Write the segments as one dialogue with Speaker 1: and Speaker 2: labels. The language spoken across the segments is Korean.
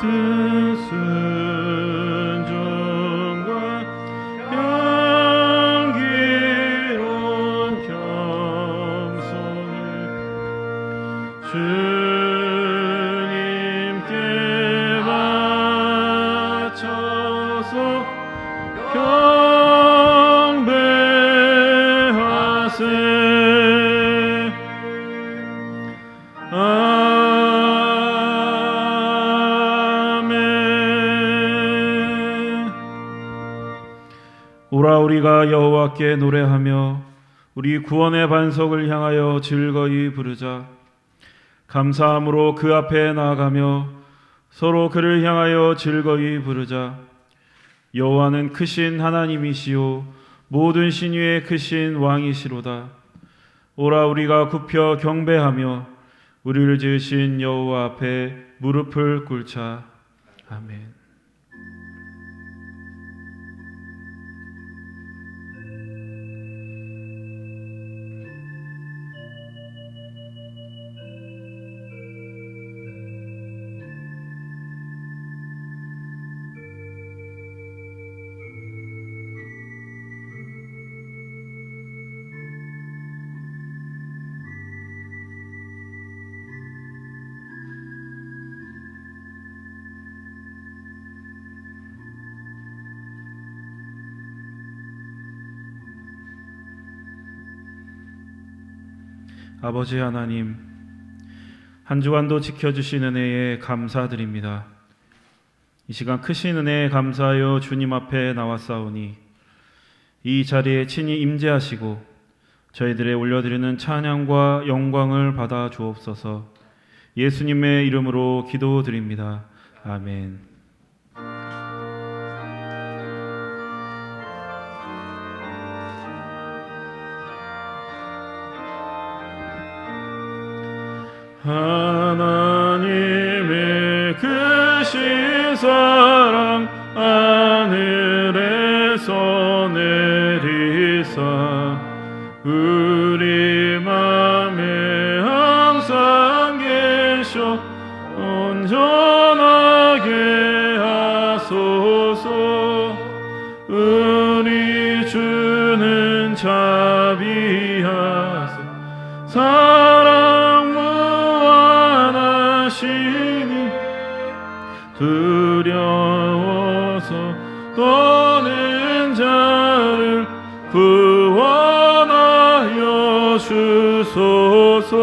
Speaker 1: 순종과 향기로운 겸손을 주님께 바쳐서 경배하세. 오라 우리가 여호와께 노래하며 우리 구원의 반석을 향하여 즐거이 부르자. 감사함으로 그 앞에 나아가며 서로 그를 향하여 즐거이 부르자. 여호와는 크신 하나님이시요 모든 신 위에 크신 왕이시로다. 오라 우리가 굽혀 경배하며 우리를 지으신 여호와 앞에 무릎을 꿇자. 아멘. 아버지 하나님, 한 주간도 지켜주신 은혜에 감사드립니다. 이 시간 크신 은혜에 감사하여 주님 앞에 나왔사오니 이 자리에 친히 임재하시고 저희들의 올려드리는 찬양과 영광을 받아 주옵소서. 예수님의 이름으로 기도드립니다. 아멘. 하나님의 크신 사랑 하늘에서 내리사 우리 맘에 항상 계셔 온전하게 하소서. 우리 주는 자비하사 사랑 무한하시니 두려워서 떠는 자를 구원하여 주소서.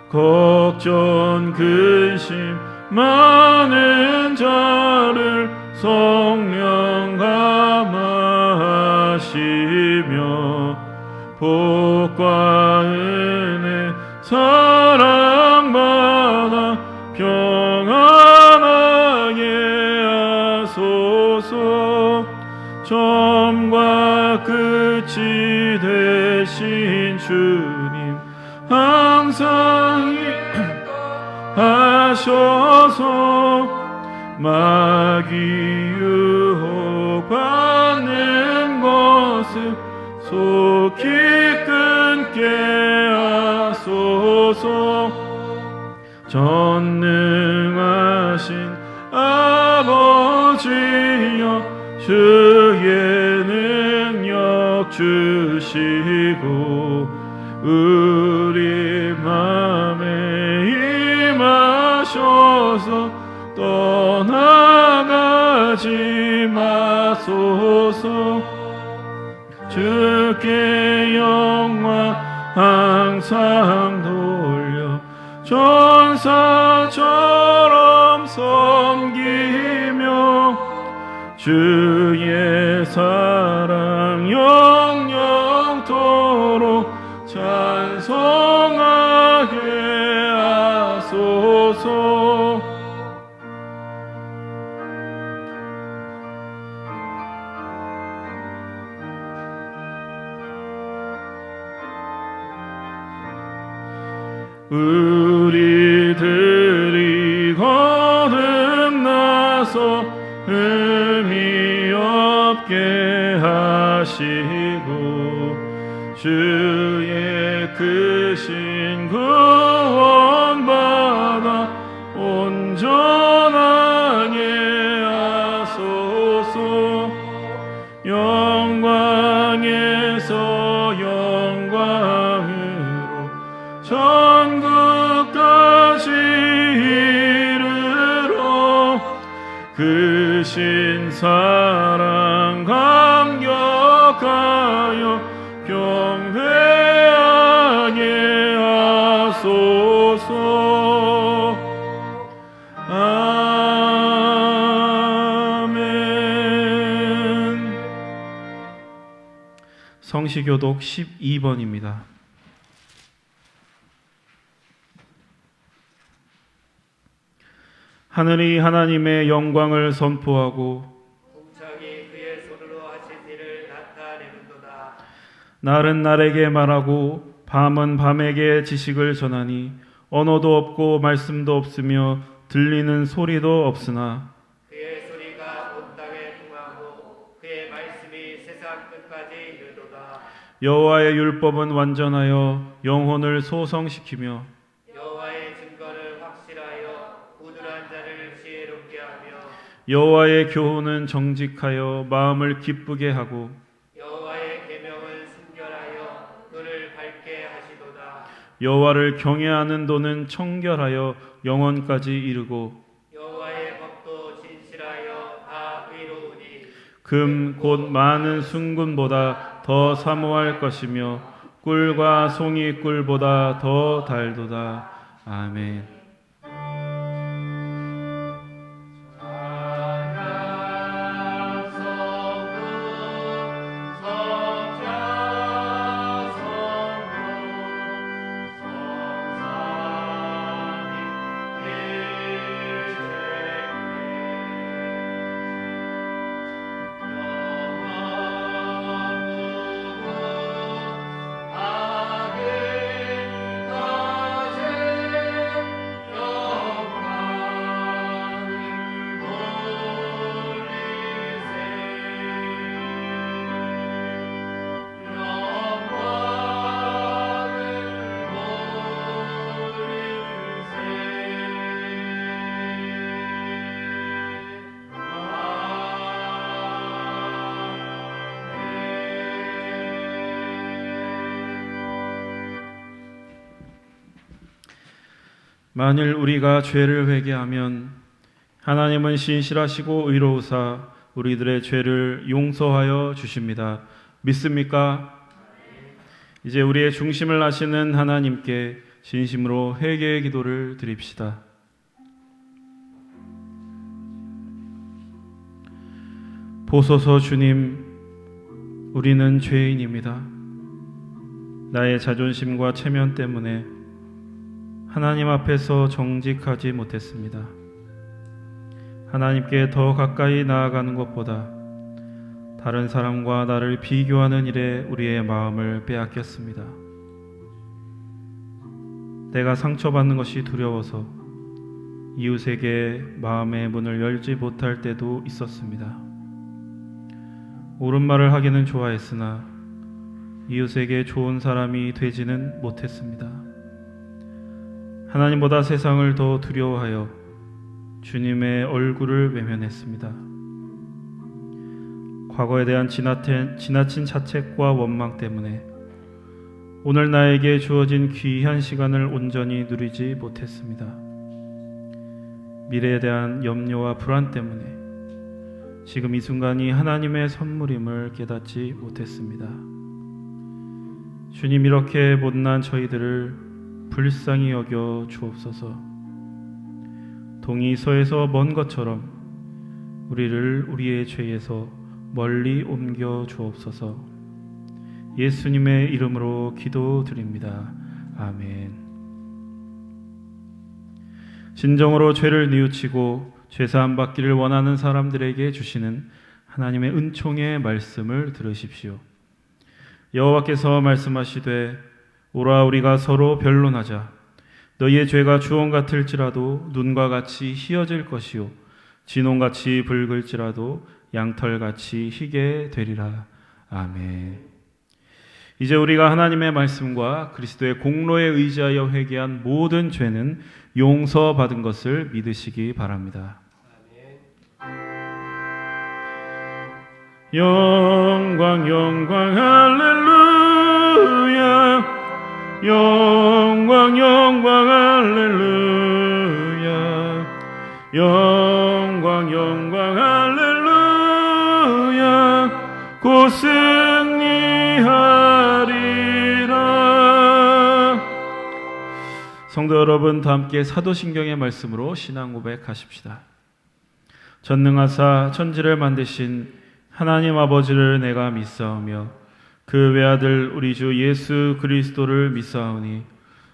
Speaker 1: 걱정 근심 많은 자를 성령 감화하시며 복과 은혜 사랑받아 평안하게 하소서. 처음과 끝이 되신 주님 항상 하셔서 마귀 유혹받는 것을 속히 끊게 하소서. 전능하신 아버지여 주의 능력 주시고 우리 맘에 임하셔서 떠나가지 마소서. 주께 영광 항상 돌려 전사처럼 섬기며 주의 사랑 영영토록 찬송하게 하소서. 우리들이 거듭나서 의미 없게 하시고 주의 크신 구원받아 온전한 그 신사랑 감격하여 경배하게 하소서. 아멘. 성시교독 12번입니다. 하늘이 하나님의 영광을 선포하고
Speaker 2: 궁창이 그의 손으로 하신 일을 나타내는도다.
Speaker 1: 날은 날에게 말하고 밤은 밤에게 지식을 전하니 언어도 없고 말씀도 없으며 들리는 소리도 없으나
Speaker 2: 그의 소리가 온 땅에 통하고 그의 말씀이 세상 끝까지 이르도다.
Speaker 1: 여호와의 율법은 완전하여 영혼을 소성시키며
Speaker 2: 여호와의 증거는 확실하여 우둔한 자를 지혜롭게 하며
Speaker 1: 여호와의 교훈은 정직하여 마음을 기쁘게 하고
Speaker 2: 여호와의 계명은 순결하여 눈을 밝게 하시도다.
Speaker 1: 여호와를 경외하는 도는 청결하여 영원까지 이르고
Speaker 2: 여호와의 법도 진실하여 다 의로우니
Speaker 1: 금 곧 많은 순금보다 더 사모할 것이며 꿀과 송이 꿀보다 더 달도다. 아멘. 만일 우리가 죄를 회개하면 하나님은 신실하시고 의로우사 우리들의 죄를 용서하여 주십니다. 믿습니까? 이제 우리의 중심을 아시는 하나님께 진심으로 회개의 기도를 드립시다. 보소서 주님, 우리는 죄인입니다. 나의 자존심과 체면 때문에 하나님 앞에서 정직하지 못했습니다. 하나님께 더 가까이 나아가는 것보다 다른 사람과 나를 비교하는 일에 우리의 마음을 빼앗겼습니다. 내가 상처받는 것이 두려워서 이웃에게 마음의 문을 열지 못할 때도 있었습니다. 옳은 말을 하기는 좋아했으나 이웃에게 좋은 사람이 되지는 못했습니다. 하나님보다 세상을 더 두려워하여 주님의 얼굴을 외면했습니다. 과거에 대한 지나친 자책과 원망 때문에 오늘 나에게 주어진 귀한 시간을 온전히 누리지 못했습니다. 미래에 대한 염려와 불안 때문에 지금 이 순간이 하나님의 선물임을 깨닫지 못했습니다. 주님, 이렇게 못난 저희들을 불쌍히 여겨 주옵소서. 동이 서에서 먼 것처럼 우리를 우리의 죄에서 멀리 옮겨 주옵소서. 예수님의 이름으로 기도드립니다. 아멘. 진정으로 죄를 뉘우치고 죄사함 받기를 원하는 사람들에게 주시는 하나님의 은총의 말씀을 들으십시오. 여호와께서 말씀하시되 오라 우리가 서로 변론하자. 너희의 죄가 주홍 같을지라도 눈과 같이 희어질 것이요 진홍같이 붉을지라도 양털같이 희게 되리라. 아멘. 이제 우리가 하나님의 말씀과 그리스도의 공로에 의지하여 회개한 모든 죄는 용서받은 것을 믿으시기 바랍니다. 영광 영광 할렐루야. 영광 영광 할렐루야. 영광 영광 할렐루야 곧 승리하리라. 성도 여러분, 다 함께 사도신경의 말씀으로 신앙 고백하십시다. 전능하사 천지를 만드신 하나님 아버지를 내가 믿사오며 그 외아들 우리 주 예수 그리스도를 믿사오니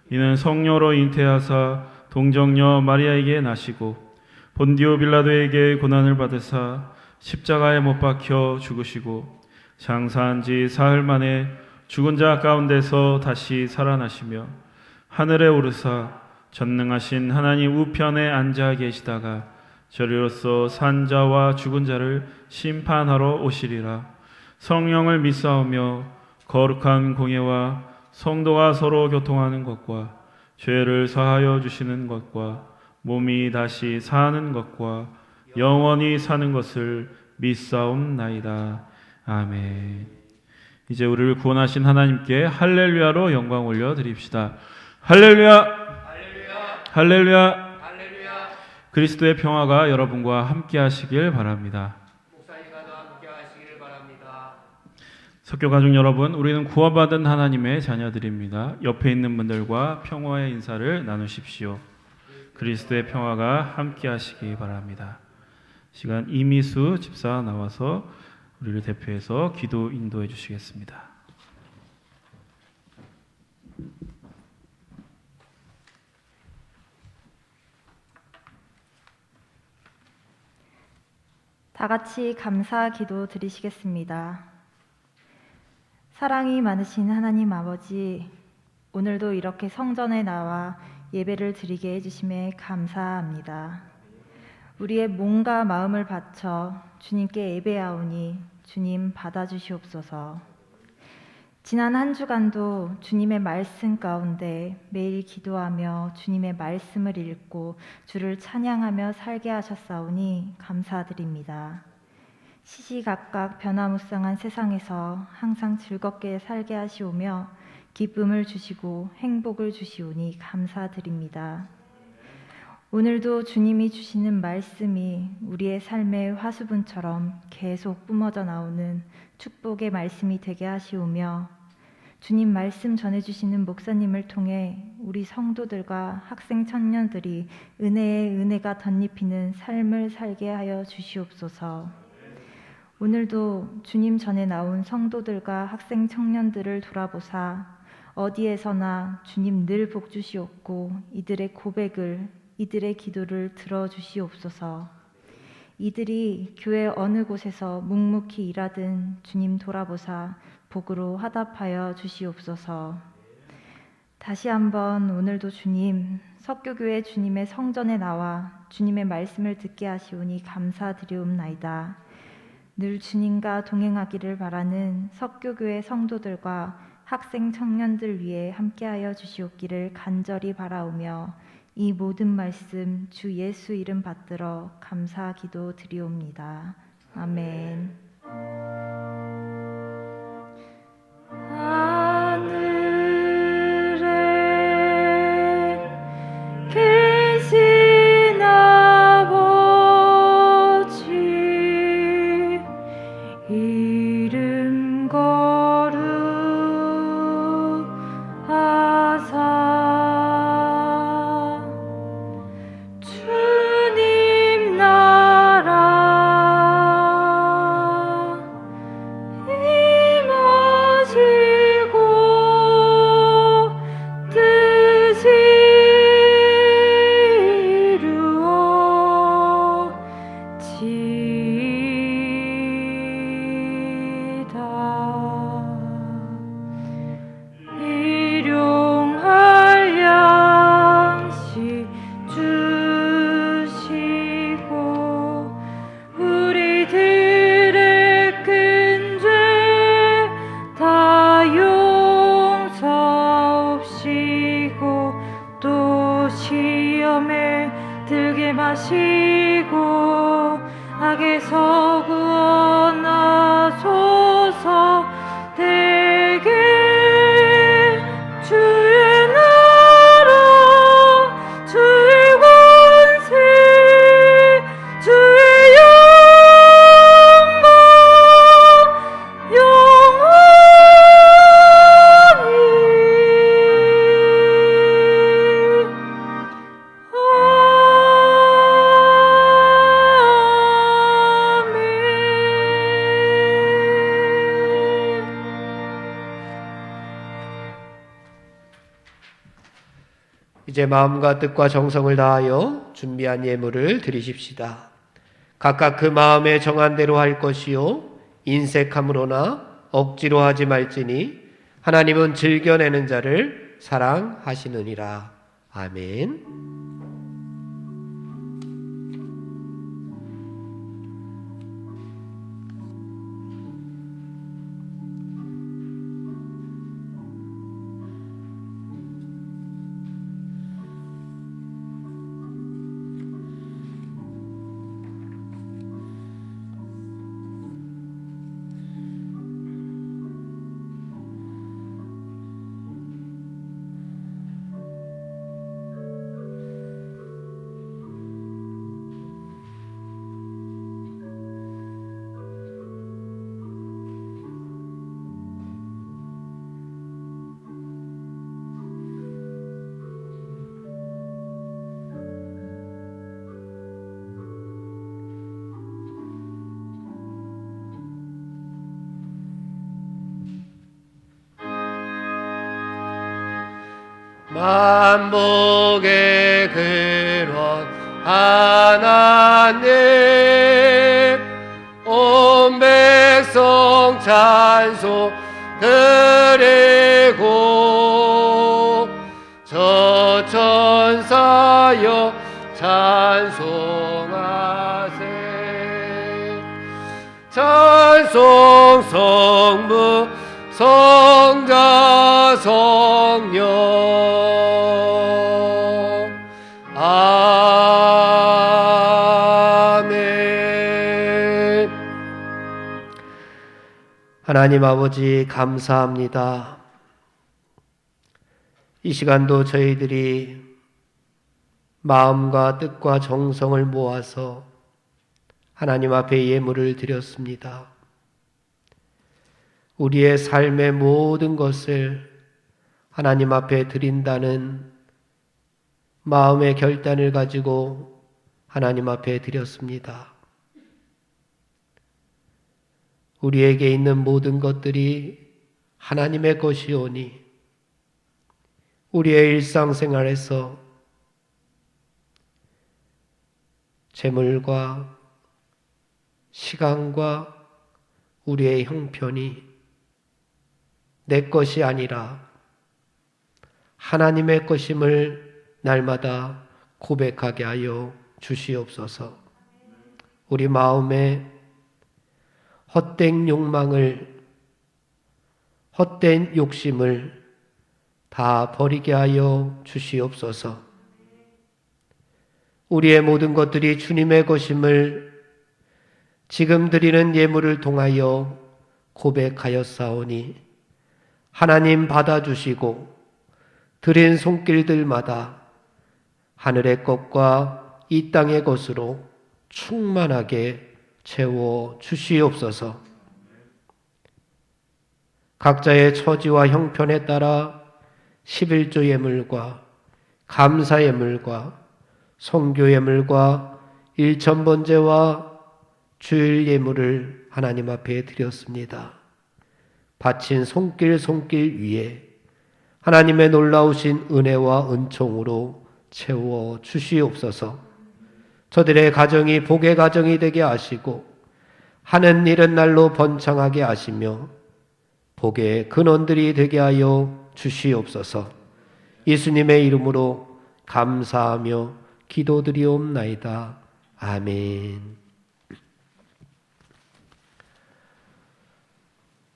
Speaker 1: 이는 성령으로 잉태하사 동정녀 마리아에게 나시고 본디오 빌라도에게 고난을 받으사 십자가에 못 박혀 죽으시고 장사한 지 사흘 만에 죽은 자 가운데서 다시 살아나시며 하늘에 오르사 전능하신 하나님 우편에 앉아 계시다가 저리로서 산 자와 죽은 자를 심판하러 오시리라. 성령을 믿사오며 거룩한 공예와 성도가 서로 교통하는 것과 죄를 사하여 주시는 것과 몸이 다시 사는 것과 영원히 사는 것을 믿사옵나이다. 아멘. 이제 우리를 구원하신 하나님께 할렐루야로 영광 올려드립시다. 할렐루야!
Speaker 2: 할렐루야!
Speaker 1: 할렐루야!
Speaker 2: 할렐루야!
Speaker 1: 그리스도의 평화가 여러분과 함께 하시길 바랍니다.
Speaker 2: 목사님과도 함께 하시기를 바랍니다.
Speaker 1: 석교가족 여러분, 우리는 구원받은 하나님의 자녀들입니다. 옆에 있는 분들과 평화의 인사를 나누십시오. 그리스도의 평화가 함께 하시기 바랍니다. 시간 이미수 집사 나와서 우리를 대표해서 기도 인도해 주시겠습니다.
Speaker 3: 다 같이 감사 기도 드리시겠습니다. 사랑이 많으신 하나님 아버지, 오늘도 이렇게 성전에 나와 예배를 드리게 해주심에 감사합니다. 우리의 몸과 마음을 바쳐 주님께 예배하오니 주님 받아주시옵소서. 지난 한 주간도 주님의 말씀 가운데 매일 기도하며 주님의 말씀을 읽고 주를 찬양하며 살게 하셨사오니 감사드립니다. 시시각각 변화무쌍한 세상에서 항상 즐겁게 살게 하시오며 기쁨을 주시고 행복을 주시오니 감사드립니다. 오늘도 주님이 주시는 말씀이 우리의 삶의 화수분처럼 계속 뿜어져 나오는 축복의 말씀이 되게 하시오며 주님 말씀 전해주시는 목사님을 통해 우리 성도들과 학생 청년들이 은혜에 은혜가 덧입히는 삶을 살게 하여 주시옵소서. 오늘도 주님 전에 나온 성도들과 학생 청년들을 돌아보사 어디에서나 주님 늘 복주시옵고 이들의 고백을, 이들의 기도를 들어주시옵소서. 이들이 교회 어느 곳에서 묵묵히 일하든 주님 돌아보사 복으로 화답하여 주시옵소서. 다시 한번 오늘도 주님, 석교교회 주님의 성전에 나와 주님의 말씀을 듣게 하시오니 감사드리옵나이다. 늘 주님과 동행하기를 바라는 석교교회 성도들과 학생 청년들 위해 함께하여 주시옵기를 간절히 바라오며 이 모든 말씀 주 예수 이름 받들어 감사 기도 드리옵니다. 아멘. 하늘에 계신 아버지 이름 거룩하사 주님 나라 임하시고 뜻이 이루어지이다. 일용할 양식 주시고 우리들의 큰 죄 다 용서옵시고 또 시험에 들게 마시고 악에서 구원하소서. 대개 주의 나라 주의 권세
Speaker 2: 이제 마음과 뜻과 정성을 다하여 준비한 예물을 드리십시다. 각각 그 마음에 정한 대로 할 것이요 인색함으로나 억지로 하지 말지니 하나님은 즐겨내는 자를 사랑하시느니라. 아멘. 만복의 근원 하나님 온 백성 찬송 드리고 저 천사여 찬송하세. 찬송 성부 성자 성령 아멘. 하나님 아버지 감사합니다. 이 시간도 저희들이 마음과 뜻과 정성을 모아서 하나님 앞에 예물을 드렸습니다. 우리의 삶의 모든 것을 하나님 앞에 드린다는 마음의 결단을 가지고 하나님 앞에 드렸습니다. 우리에게 있는 모든 것들이 하나님의 것이오니 우리의 일상생활에서 재물과 시간과 우리의 형편이 내 것이 아니라 하나님의 것임을 날마다 고백하게 하여 주시옵소서. 우리 마음에 헛된 욕망을, 헛된 욕심을 다 버리게 하여 주시옵소서. 우리의 모든 것들이 주님의 것임을 지금 드리는 예물을 통하여 고백하였사오니 하나님 받아주시고 드린 손길들마다 하늘의 것과 이 땅의 것으로 충만하게 채워 주시옵소서. 각자의 처지와 형편에 따라 11조 예물과 감사 예물과 선교 예물과 일천번제와 주일 예물을 하나님 앞에 드렸습니다. 바친 손길 위에 하나님의 놀라우신 은혜와 은총으로 채워 주시옵소서. 저들의 가정이 복의 가정이 되게 하시고 하는 일은 날로 번창하게 하시며 복의 근원들이 되게 하여 주시옵소서. 예수님의 이름으로 감사하며 기도드리옵나이다. 아멘.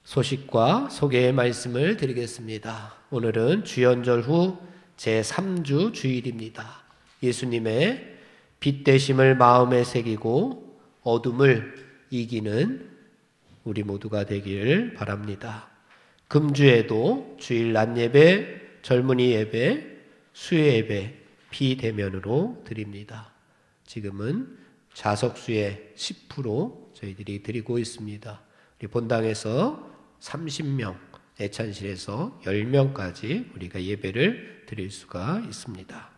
Speaker 2: 소식과 소개의 말씀을 드리겠습니다. 오늘은 주연절 후 제3주 주일입니다. 예수님의 빛 되심을 마음에 새기고 어둠을 이기는 우리 모두가 되길 바랍니다. 금주에도 주일 낮 예배, 젊은이 예배, 수요 예배 비대면으로 드립니다. 지금은 좌석수의 10% 저희들이 드리고 있습니다. 우리 본당에서 30명, 애찬실에서 10명까지 우리가 예배를 드릴 수가 있습니다.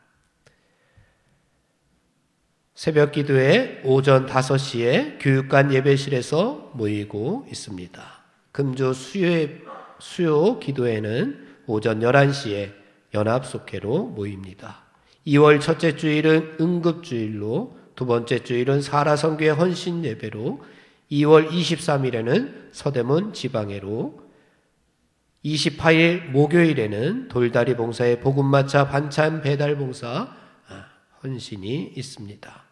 Speaker 2: 새벽 기도회 오전 5시에 교육관 예배실에서 모이고 있습니다. 금주 수요 기도회는 오전 11시에 연합속회로 모입니다. 2월 첫째 주일은 응급주일로, 두 번째 주일은 사라성교회 헌신 예배로, 2월 23일에는 서대문 지방회로, 28일 목요일에는 돌다리 봉사의 복음마차 반찬 배달 봉사 헌신이 있습니다.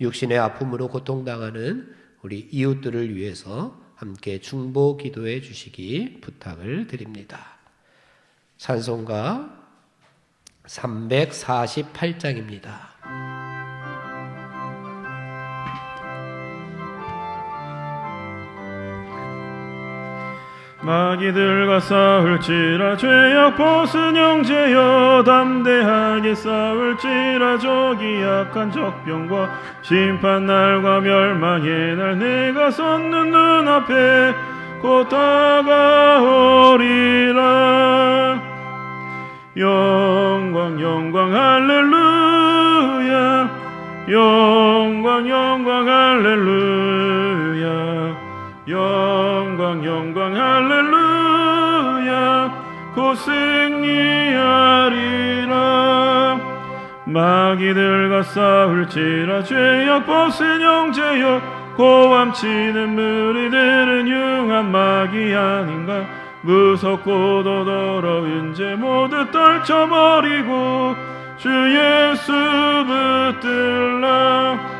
Speaker 2: 육신의 아픔으로 고통당하는 우리 이웃들을 위해서 함께 중보 기도해 주시기 부탁을 드립니다. 찬송가 348장입니다.
Speaker 1: 마귀들과 싸울지라 죄악 벗은 형제여 담대하게 싸울지라 저기 약한 적병과 심판날과 멸망의 날 내가 섰는 눈앞에 곧 다가오리라. 영광 영광 할렐루야, 영광 영광 할렐루야, 영광 영광 할렐루야, 곧 승리하리라. 마귀들과 싸울지라 죄악 벗은 형제여 고함치는 무리들은 흉한 마귀 아닌가. 무섭고도 더러운 죄 모두 떨쳐버리고 주 예수 붙들라.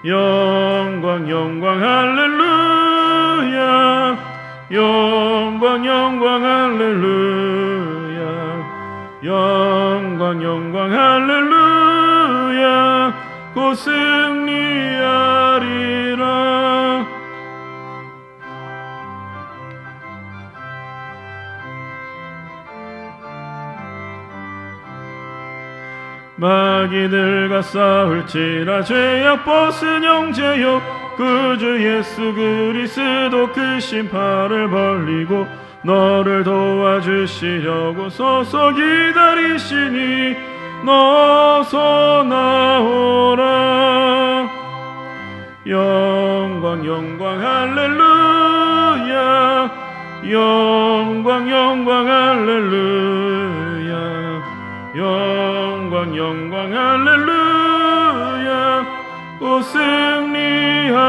Speaker 1: 영광 영광 할렐루야, 영광 영광 할렐루야, 영광 영광 할렐루야, 곧 승리하리라. 마귀들과 싸울지라 죄악 벗은 형제여 구주 예수 그리스도 크신 팔을 벌리고 너를 도와주시려고 서서 기다리시니 너서 나오라. 영광 영광 할렐루야, 영광 영광 할렐루야, 영광 영광 할렐루야, 곧 승리하리라.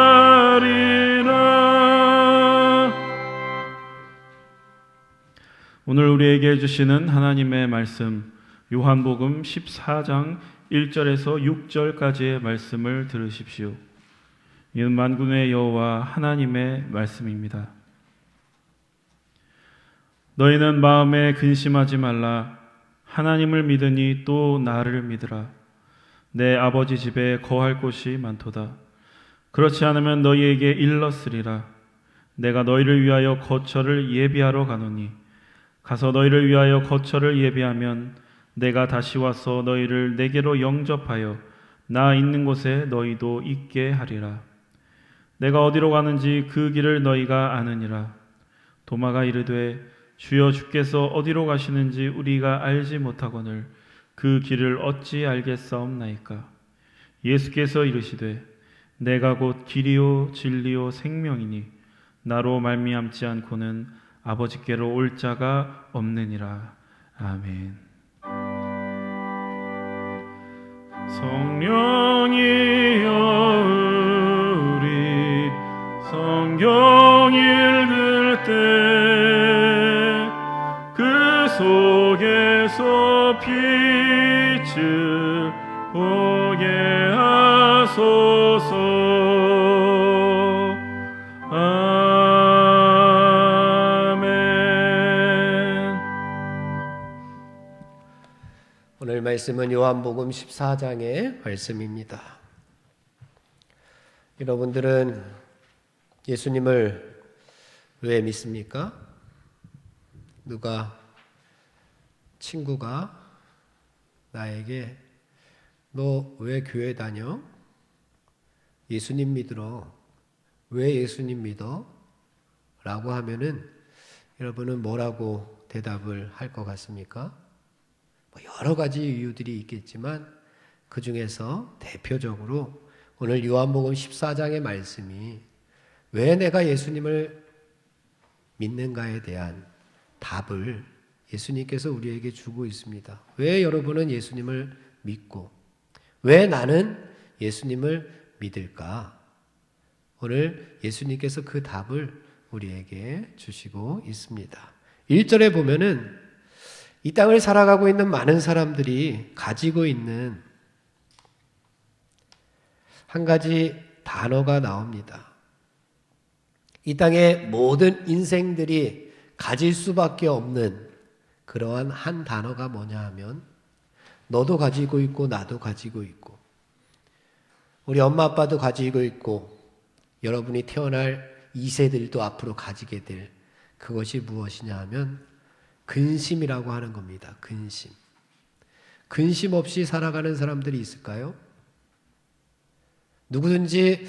Speaker 1: 오늘 우리에게 해주시는 하나님의 말씀, 요한복음 14장 1절에서 6절까지의 말씀을 들으십시오. 이는 만군의 여호와 하나님의 말씀입니다. 너희는 마음에 근심하지 말라. 하나님을 믿으니 또 나를 믿으라. 내 아버지 집에 거할 곳이 많도다. 그렇지 않으면 너희에게 일렀으리라. 내가 너희를 위하여 거처를 예비하러 가노니 가서 너희를 위하여 거처를 예비하면 내가 다시 와서 너희를 내게로 영접하여 나 있는 곳에 너희도 있게 하리라. 내가 어디로 가는지 그 길을 너희가 아느니라. 도마가 이르되 주여 주께서 어디로 가시는지 우리가 알지 못하거늘 그 길을 어찌 알겠사옵나이까. 예수께서 이르시되 내가 곧 길이요 진리요 생명이니 나로 말미암지 않고는 아버지께로 올 자가 없느니라. 아멘. 성령이여 우리 성경 읽을 때 그 속에서 빛을 보게 하소서. 아멘.
Speaker 2: 오늘 말씀은 요한복음 14장의 말씀입니다. 여러분들은 예수님을 왜 믿습니까? 친구가 나에게 너 왜 교회 다녀? 예수님 믿으러. 왜 예수님 믿어? 라고 하면은 여러분은 뭐라고 대답을 할 것 같습니까? 여러 가지 이유들이 있겠지만 그 중에서 대표적으로 오늘 요한복음 14장의 말씀이 왜 내가 예수님을 믿는가에 대한 답을 예수님께서 우리에게 주고 있습니다. 왜 여러분은 예수님을 믿고 왜 나는 예수님을 믿을까? 오늘 예수님께서 그 답을 우리에게 주시고 있습니다. 1절에 보면은 이 땅을 살아가고 있는 많은 사람들이 가지고 있는 한 가지 단어가 나옵니다. 이 땅의 모든 인생들이 가질 수밖에 없는 그러한 한 단어가 뭐냐 하면 너도 가지고 있고 나도 가지고 있고 우리 엄마 아빠도 가지고 있고 여러분이 태어날 2세들도 앞으로 가지게 될 그것이 무엇이냐 하면 근심이라고 하는 겁니다. 근심. 근심 없이 살아가는 사람들이 있을까요? 누구든지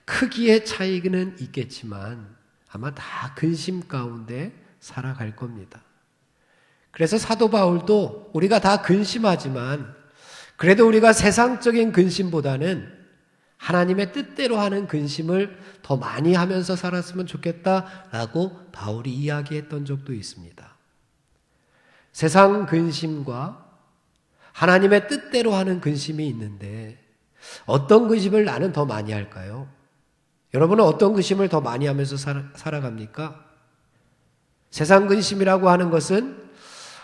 Speaker 2: 크기의 차이는 있겠지만 아마 다 근심 가운데 살아갈 겁니다. 그래서 사도 바울도 우리가 다 근심하지만 그래도 우리가 세상적인 근심보다는 하나님의 뜻대로 하는 근심을 더 많이 하면서 살았으면 좋겠다라고 바울이 이야기했던 적도 있습니다. 세상 근심과 하나님의 뜻대로 하는 근심이 있는데 어떤 근심을 나는 더 많이 할까요? 여러분은 어떤 근심을 더 많이 하면서 살아갑니까? 세상 근심이라고 하는 것은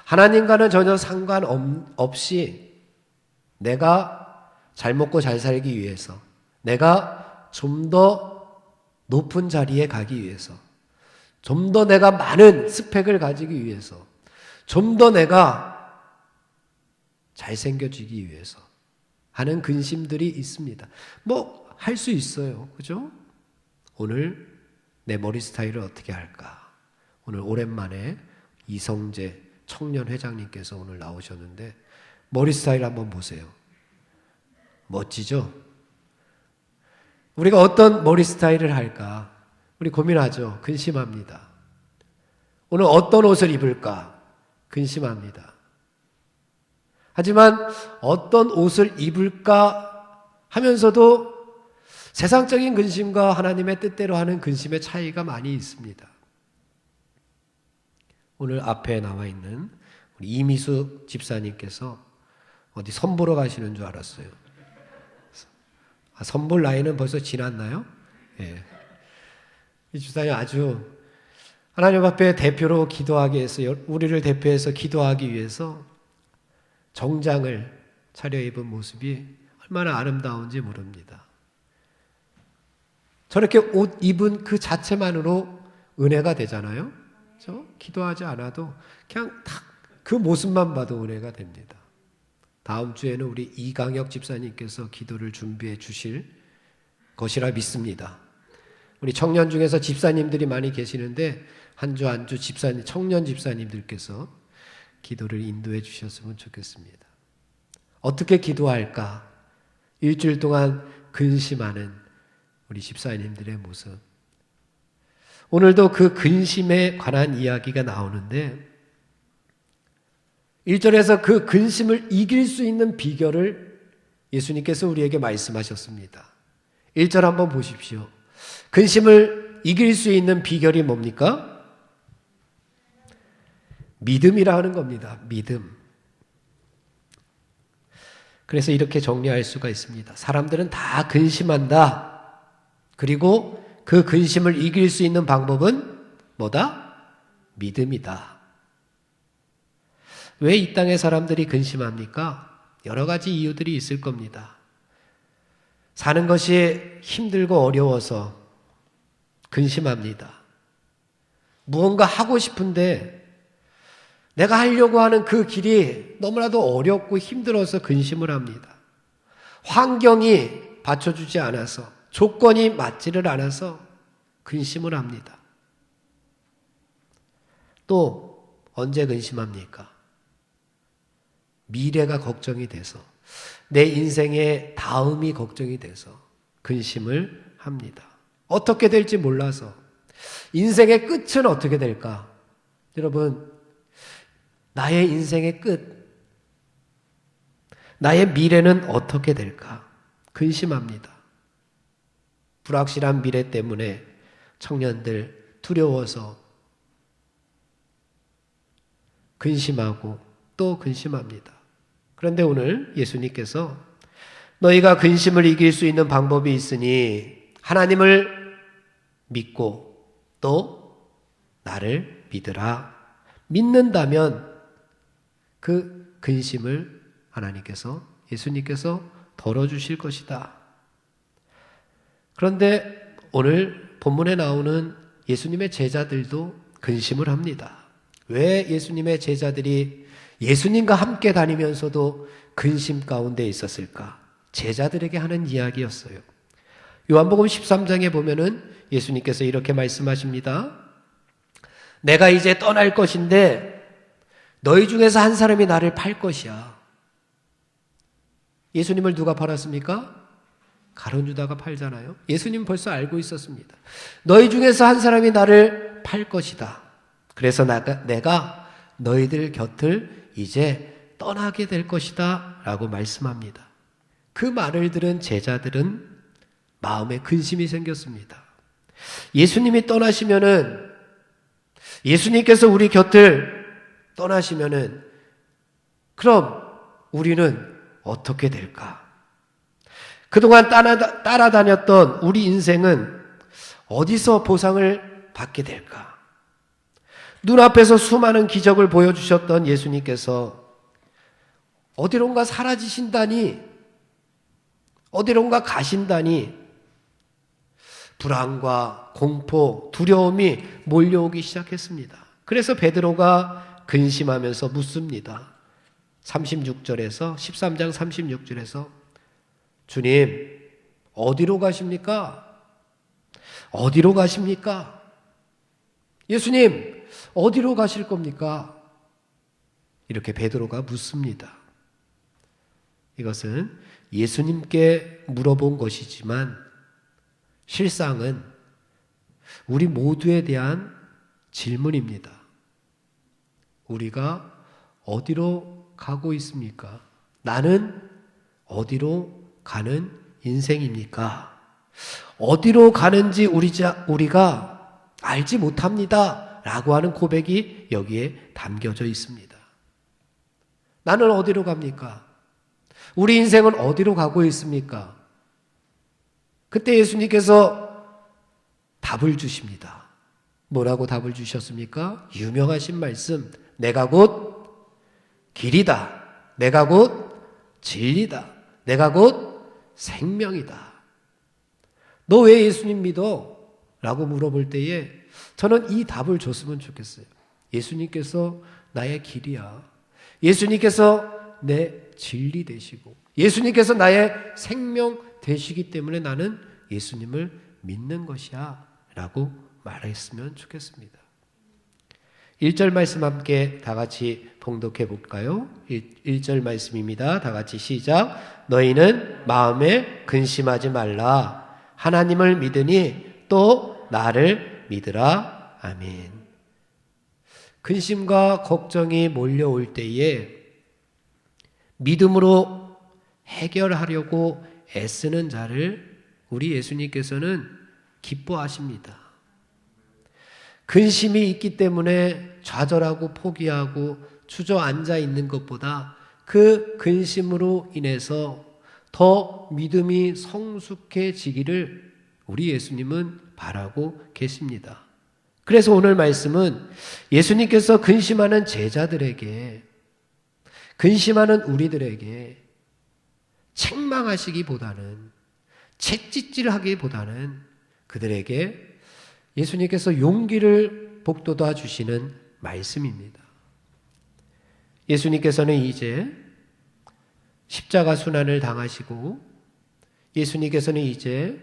Speaker 2: 하나님과는 전혀 상관없이 내가 잘 먹고 잘 살기 위해서 내가 좀 더 높은 자리에 가기 위해서 좀 더 내가 많은 스펙을 가지기 위해서 좀 더 내가 잘생겨지기 위해서 하는 근심들이 있습니다. 뭐 할 수 있어요. 그죠? 오늘 내 머리 스타일을 어떻게 할까? 오늘 오랜만에 이성재 청년 회장님께서 오늘 나오셨는데 머리 스타일 한번 보세요. 멋지죠? 우리가 어떤 머리 스타일을 할까? 우리 고민하죠. 근심합니다. 오늘 어떤 옷을 입을까? 근심합니다. 하지만 어떤 옷을 입을까 하면서도 세상적인 근심과 하나님의 뜻대로 하는 근심의 차이가 많이 있습니다. 오늘 앞에 나와 있는 우리 이미수 집사님께서 어디 선보러 가시는 줄 알았어요. 선볼 나이는 벌써 지났나요? 예. 이 집사님 아주 하나님 앞에 대표로 기도하기 위해서 우리를 대표해서 기도하기 위해서 정장을 차려입은 모습이 얼마나 아름다운지 모릅니다. 저렇게 옷 입은 그 자체만으로 은혜가 되잖아요. 그렇죠? 기도하지 않아도 그냥 딱 그 모습만 봐도 은혜가 됩니다. 다음 주에는 우리 이강혁 집사님께서 기도를 준비해 주실 것이라 믿습니다. 우리 청년 중에서 집사님들이 많이 계시는데 한 주 한 주 집사님, 청년 집사님들께서 기도를 인도해 주셨으면 좋겠습니다. 어떻게 기도할까? 일주일 동안 근심하는 우리 집사님들의 모습. 오늘도 그 근심에 관한 이야기가 나오는데 1절에서 그 근심을 이길 수 있는 비결을 예수님께서 우리에게 말씀하셨습니다. 1절 한번 보십시오. 근심을 이길 수 있는 비결이 뭡니까? 믿음이라 하는 겁니다. 믿음. 그래서 이렇게 정리할 수가 있습니다. 사람들은 다 근심한다. 그리고 그 근심을 이길 수 있는 방법은 뭐다? 믿음이다. 왜 이 땅의 사람들이 근심합니까? 여러 가지 이유들이 있을 겁니다. 사는 것이 힘들고 어려워서 근심합니다. 무언가 하고 싶은데 내가 하려고 하는 그 길이 너무나도 어렵고 힘들어서 근심을 합니다. 환경이 받쳐주지 않아서 조건이 맞지를 않아서 근심을 합니다. 또 언제 근심합니까? 미래가 걱정이 돼서 내 인생의 다음이 걱정이 돼서 근심을 합니다. 어떻게 될지 몰라서 인생의 끝은 어떻게 될까? 여러분, 나의 인생의 끝, 나의 미래는 어떻게 될까? 근심합니다. 불확실한 미래 때문에 청년들 두려워서 근심하고 또 근심합니다. 그런데 오늘 예수님께서 너희가 근심을 이길 수 있는 방법이 있으니 하나님을 믿고 또 나를 믿으라. 믿는다면 그 근심을 하나님께서, 예수님께서 덜어주실 것이다. 그런데 오늘 본문에 나오는 예수님의 제자들도 근심을 합니다. 왜 예수님의 제자들이 예수님과 함께 다니면서도 근심 가운데 있었을까? 제자들에게 하는 이야기였어요. 요한복음 13장에 보면은 예수님께서 이렇게 말씀하십니다. 내가 이제 떠날 것인데 너희 중에서 한 사람이 나를 팔 것이야. 예수님을 누가 팔았습니까? 가룟 유다가 팔잖아요. 예수님 벌써 알고 있었습니다. 너희 중에서 한 사람이 나를 팔 것이다. 그래서 내가 너희들 곁을 이제 떠나게 될 것이다 라고 말씀합니다. 그 말을 들은 제자들은 마음에 근심이 생겼습니다. 예수님이 떠나시면은, 예수님께서 우리 곁을 떠나시면은 그럼 우리는 어떻게 될까? 그동안 따라다녔던 우리 인생은 어디서 보상을 받게 될까? 눈앞에서 수많은 기적을 보여주셨던 예수님께서 어디론가 사라지신다니, 어디론가 가신다니 불안과 공포, 두려움이 몰려오기 시작했습니다. 그래서 베드로가 근심하면서 묻습니다. 36절에서 13장 36절에서 주님, 어디로 가십니까? 어디로 가십니까? 예수님, 어디로 가실 겁니까? 이렇게 베드로가 묻습니다. 이것은 예수님께 물어본 것이지만 실상은 우리 모두에 대한 질문입니다. 우리가 어디로 가고 있습니까? 나는 어디로 가는 인생입니까? 어디로 가는지 우리가 알지 못합니다 라고 하는 고백이 여기에 담겨져 있습니다. 나는 어디로 갑니까? 우리 인생은 어디로 가고 있습니까? 그때 예수님께서 답을 주십니다. 뭐라고 답을 주셨습니까? 유명하신 말씀, 내가 곧 길이다, 내가 곧 진리다, 내가 곧 생명이다. 너 왜 예수님 믿어? 라고 물어볼 때에 저는 이 답을 줬으면 좋겠어요. 예수님께서 나의 길이야. 예수님께서 내 진리 되시고 예수님께서 나의 생명 되시기 때문에 나는 예수님을 믿는 것이야 라고 말했으면 좋겠습니다. 1절 말씀 함께 다 같이 봉독해 볼까요? 1절 말씀입니다. 다 같이 시작. 너희는 마음에 근심하지 말라. 하나님을 믿으니 또 나를 믿으라. 아멘. 근심과 걱정이 몰려올 때에 믿음으로 해결하려고 애쓰는 자를 우리 예수님께서는 기뻐하십니다. 근심이 있기 때문에 좌절하고 포기하고 주저앉아 있는 것보다 그 근심으로 인해서 더 믿음이 성숙해지기를 우리 예수님은 바라고 계십니다. 그래서 오늘 말씀은 예수님께서 근심하는 제자들에게, 근심하는 우리들에게 책망하시기보다는, 채찍질하기보다는 그들에게 예수님께서 용기를 북돋아 주시는 말씀입니다. 예수님께서는 이제 십자가 순환을 당하시고 예수님께서는 이제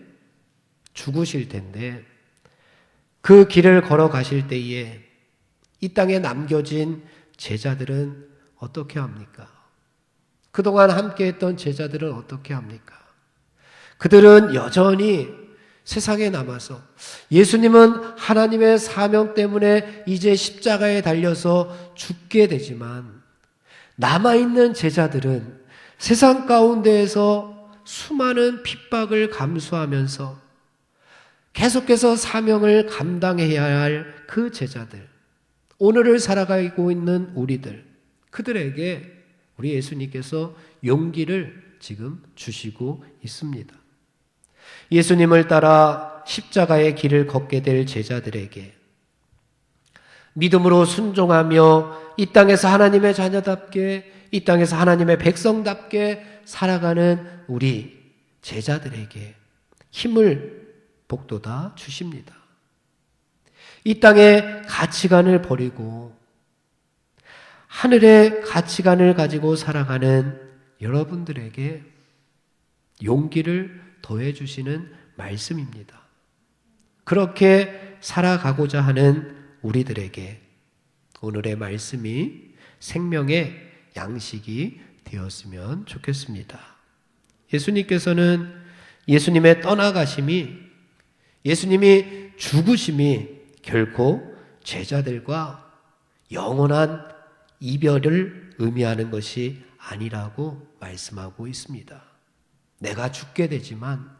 Speaker 2: 죽으실 텐데 그 길을 걸어가실 때에 이 땅에 남겨진 제자들은 어떻게 합니까? 그동안 함께했던 제자들은 어떻게 합니까? 그들은 여전히 세상에 남아서 예수님은 하나님의 사명 때문에 이제 십자가에 달려서 죽게 되지만 남아있는 제자들은 세상 가운데에서 수많은 핍박을 감수하면서 계속해서 사명을 감당해야 할 그 제자들, 오늘을 살아가고 있는 우리들, 그들에게 우리 예수님께서 용기를 지금 주시고 있습니다. 예수님을 따라 십자가의 길을 걷게 될 제자들에게 믿음으로 순종하며 이 땅에서 하나님의 자녀답게, 이 땅에서 하나님의 백성답게 살아가는 우리 제자들에게 힘을 복돋아 주십니다. 이 땅의 가치관을 버리고 하늘의 가치관을 가지고 살아가는 여러분들에게 용기를 더해 주시는 말씀입니다. 그렇게 살아가고자 하는 우리들에게 오늘의 말씀이 생명의 양식이 되었으면 좋겠습니다. 예수님께서는 예수님의 떠나가심이, 예수님이 죽으심이 결코 제자들과 영원한 이별을 의미하는 것이 아니라고 말씀하고 있습니다. 내가 죽게 되지만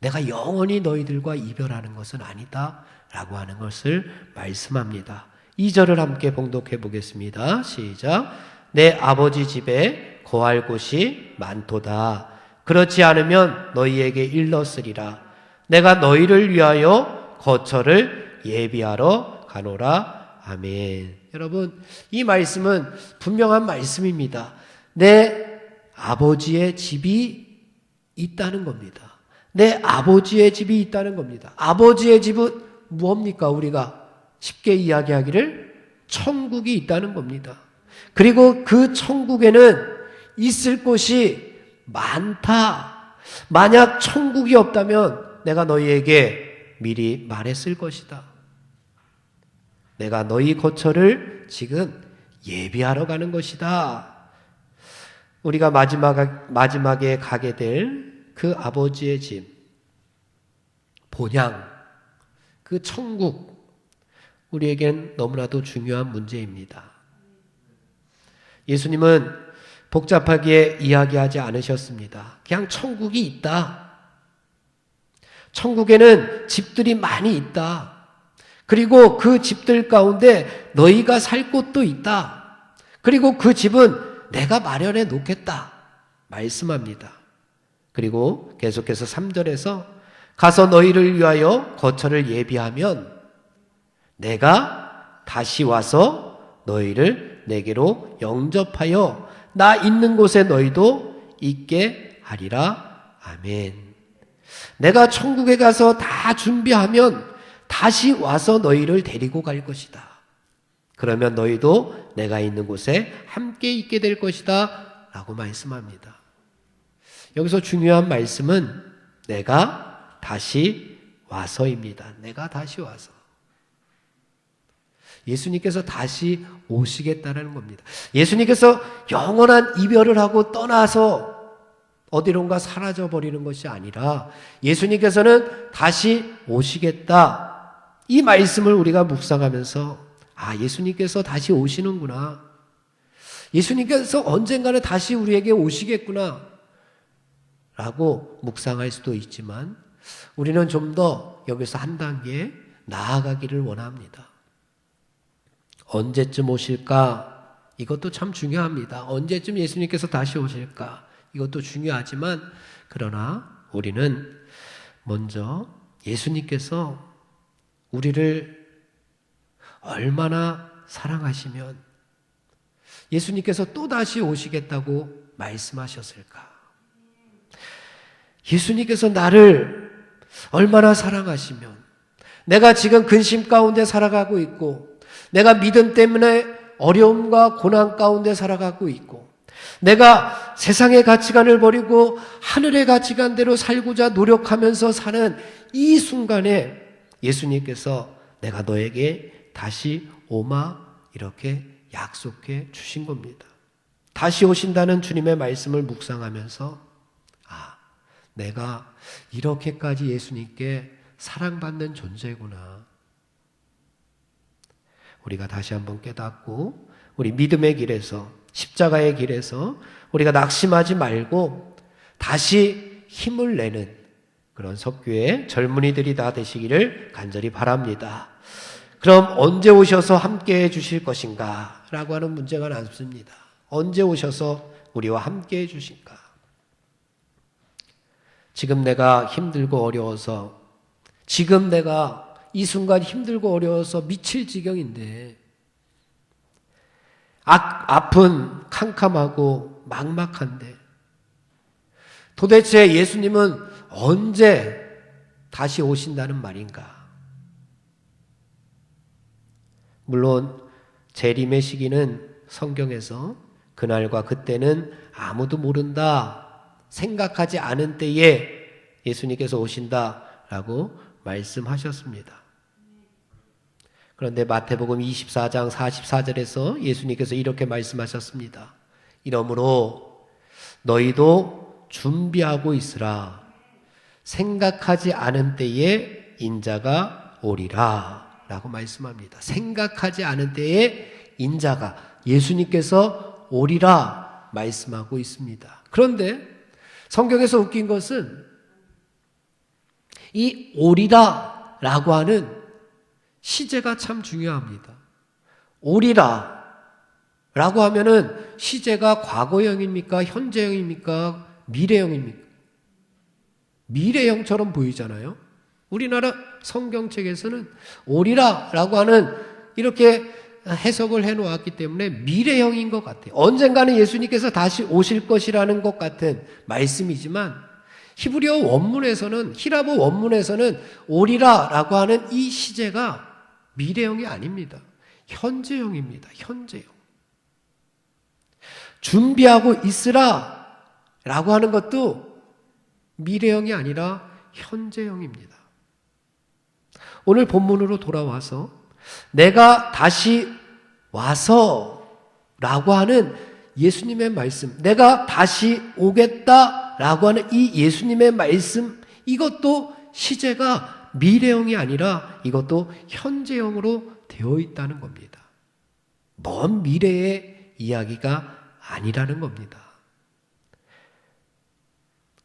Speaker 2: 내가 영원히 너희들과 이별하는 것은 아니다 라고 하는 것을 말씀합니다. 2절을 함께 봉독해 보겠습니다. 시작. 내 아버지 집에 거할 곳이 많도다. 그렇지 않으면 너희에게 일렀으리라. 내가 너희를 위하여 거처를 예비하러 가노라. 아멘. 여러분, 이 말씀은 분명한 말씀입니다. 내 아버지의 집이 있다는 겁니다. 내 아버지의 집이 있다는 겁니다. 아버지의 집은 무엇입니까? 우리가 쉽게 이야기하기를 천국이 있다는 겁니다. 그리고 그 천국에는 있을 곳이 많다. 만약 천국이 없다면 내가 너희에게 미리 말했을 것이다. 내가 너희 거처를 지금 예비하러 가는 것이다. 우리가 마지막에 가게 될 그 아버지의 집, 본향, 그 천국, 우리에겐 너무나도 중요한 문제입니다. 예수님은 복잡하게 이야기하지 않으셨습니다. 그냥 천국이 있다. 천국에는 집들이 많이 있다. 그리고 그 집들 가운데 너희가 살 곳도 있다. 그리고 그 집은 내가 마련해 놓겠다. 말씀합니다. 그리고 계속해서 3절에서 가서 너희를 위하여 거처를 예비하면 내가 다시 와서 너희를 내게로 영접하여 나 있는 곳에 너희도 있게 하리라. 아멘. 내가 천국에 가서 다 준비하면 다시 와서 너희를 데리고 갈 것이다. 그러면 너희도 내가 있는 곳에 함께 있게 될 것이다 라고 말씀합니다. 여기서 중요한 말씀은 내가 다시 와서입니다. 내가 다시 와서. 예수님께서 다시 오시겠다는 겁니다. 예수님께서 영원한 이별을 하고 떠나서 어디론가 사라져버리는 것이 아니라 예수님께서는 다시 오시겠다. 이 말씀을 우리가 묵상하면서 예수님께서 다시 오시는구나. 예수님께서 언젠가는 다시 우리에게 오시겠구나 라고 묵상할 수도 있지만 우리는 좀 더 여기서 한 단계 나아가기를 원합니다. 언제쯤 오실까? 이것도 참 중요합니다. 언제쯤 예수님께서 다시 오실까? 이것도 중요하지만 그러나 우리는 먼저 예수님께서 우리를 얼마나 사랑하시면 예수님께서 또다시 오시겠다고 말씀하셨을까? 예수님께서 나를 얼마나 사랑하시면 내가 지금 근심 가운데 살아가고 있고 내가 믿음 때문에 어려움과 고난 가운데 살아가고 있고 내가 세상의 가치관을 버리고 하늘의 가치관대로 살고자 노력하면서 사는 이 순간에 예수님께서 내가 너에게 다시 오마 이렇게 약속해 주신 겁니다. 다시 오신다는 주님의 말씀을 묵상하면서 내가 이렇게까지 예수님께 사랑받는 존재구나. 우리가 다시 한번 깨닫고 우리 믿음의 길에서 십자가의 길에서 우리가 낙심하지 말고 다시 힘을 내는 그런 석교의 젊은이들이 다 되시기를 간절히 바랍니다. 그럼 언제 오셔서 함께 해 주실 것인가? 라고 하는 문제가 남습니다. 언제 오셔서 우리와 함께 해 주실까? 지금 내가 힘들고 어려워서, 지금 내가 이 순간 힘들고 어려워서 미칠 지경인데, 아픈 캄캄하고 막막한데, 도대체 예수님은 언제 다시 오신다는 말인가? 물론 재림의 시기는 성경에서 그날과 그때는 아무도 모른다, 생각하지 않은 때에 예수님께서 오신다라고 말씀하셨습니다. 그런데 마태복음 24장 44절에서 예수님께서 이렇게 말씀하셨습니다. 이러므로 너희도 준비하고 있으라. 생각하지 않은 때에 인자가 오리라 라고 말씀합니다. 생각하지 않은 때에 인자가, 예수님께서 오리라 말씀하고 있습니다. 그런데 성경에서 웃긴 것은 이 오리라 라고 하는 시제가 참 중요합니다. 오리라 라고 하면은 시제가 과거형입니까? 현재형입니까? 미래형입니까? 미래형처럼 보이잖아요. 우리나라 성경책에서는 오리라 라고 하는 이렇게 해석을 해놓았기 때문에 미래형인 것 같아요. 언젠가는 예수님께서 다시 오실 것이라는 것 같은 말씀이지만 히브리어 원문에서는, 히라보 원문에서는 오리라 라고 하는 이 시제가 미래형이 아닙니다. 현재형입니다. 현재형. 준비하고 있으라 라고 하는 것도 미래형이 아니라 현재형입니다. 오늘 본문으로 돌아와서 내가 다시 와서 라고 하는 예수님의 말씀, 내가 다시 오겠다 라고 하는 이 예수님의 말씀, 이것도 시제가 미래형이 아니라 이것도 현재형으로 되어 있다는 겁니다. 먼 미래의 이야기가 아니라는 겁니다.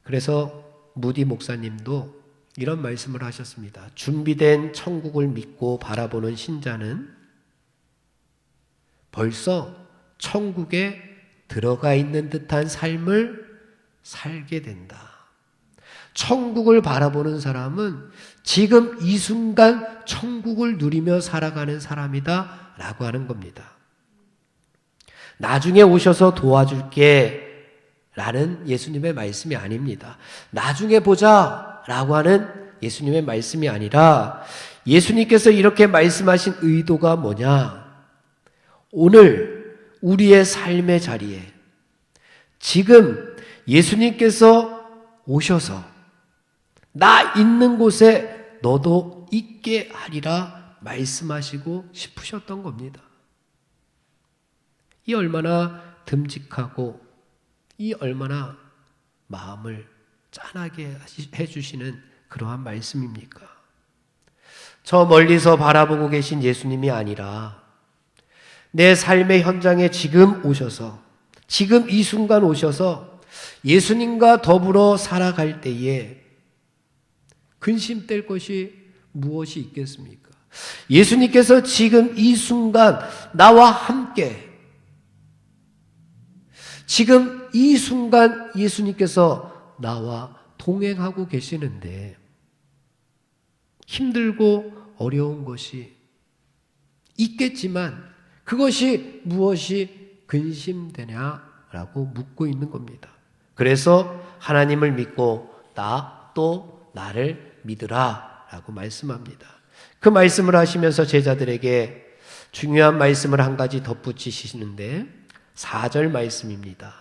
Speaker 2: 그래서 무디 목사님도 이런 말씀을 하셨습니다. 준비된 천국을 믿고 바라보는 신자는 벌써 천국에 들어가 있는 듯한 삶을 살게 된다. 천국을 바라보는 사람은 지금 이 순간 천국을 누리며 살아가는 사람이다 라고 하는 겁니다. 나중에 오셔서 도와줄게 라는 예수님의 말씀이 아닙니다. 나중에 보자 라고 하는 예수님의 말씀이 아니라 예수님께서 이렇게 말씀하신 의도가 뭐냐? 오늘 우리의 삶의 자리에 지금 예수님께서 오셔서 나 있는 곳에 너도 있게 하리라 말씀하시고 싶으셨던 겁니다. 이 얼마나 듬직하고 이 얼마나 마음을 짠하게 해주시는 그러한 말씀입니까? 저 멀리서 바라보고 계신 예수님이 아니라 내 삶의 현장에 지금 오셔서, 지금 이 순간 오셔서 예수님과 더불어 살아갈 때에 근심될 것이 무엇이 있겠습니까? 예수님께서 지금 이 순간 나와 함께, 지금 이 순간 예수님께서 나와 동행하고 계시는데 힘들고 어려운 것이 있겠지만 그것이 무엇이 근심되냐라고 묻고 있는 겁니다. 그래서 하나님을 믿고 나 또 나를 믿으라 라고 말씀합니다. 그 말씀을 하시면서 제자들에게 중요한 말씀을 한 가지 덧붙이시는데 4절 말씀입니다.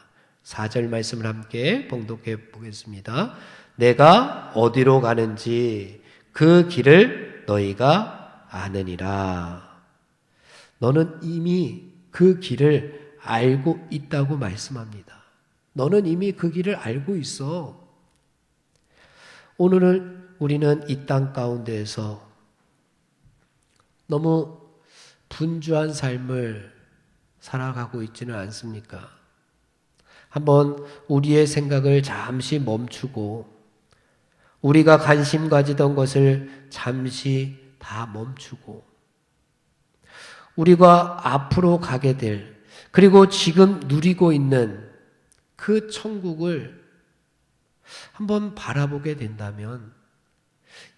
Speaker 2: 4절 말씀을 함께 봉독해 보겠습니다. 내가 어디로 가는지 그 길을 너희가 아느니라. 너는 이미 그 길을 알고 있다고 말씀합니다. 너는 이미 그 길을 알고 있어. 오늘은 우리는 이 땅 가운데에서 너무 분주한 삶을 살아가고 있지는 않습니까? 한번 우리의 생각을 잠시 멈추고 우리가 관심 가지던 것을 잠시 다 멈추고 우리가 앞으로 가게 될, 그리고 지금 누리고 있는 그 천국을 한번 바라보게 된다면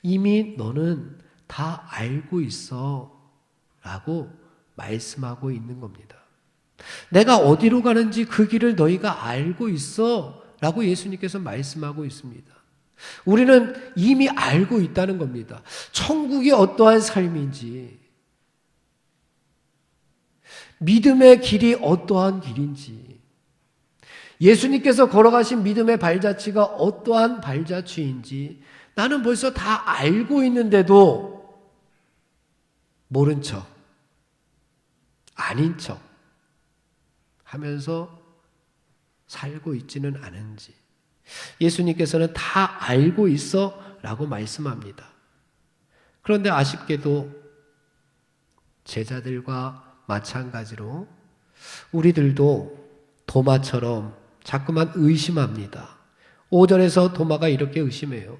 Speaker 2: 이미 너는 다 알고 있어 라고 말씀하고 있는 겁니다. 내가 어디로 가는지 그 길을 너희가 알고 있어 라고 예수님께서 말씀하고 있습니다. 우리는 이미 알고 있다는 겁니다. 천국이 어떠한 삶인지, 믿음의 길이 어떠한 길인지, 예수님께서 걸어가신 믿음의 발자취가 어떠한 발자취인지 나는 벌써 다 알고 있는데도 모른 척, 아닌 척 하면서 살고 있지는 않은지, 예수님께서는 다 알고 있어 라고 말씀합니다. 그런데 아쉽게도 제자들과 마찬가지로 우리들도 도마처럼 자꾸만 의심합니다. 5절에서 도마가 이렇게 의심해요.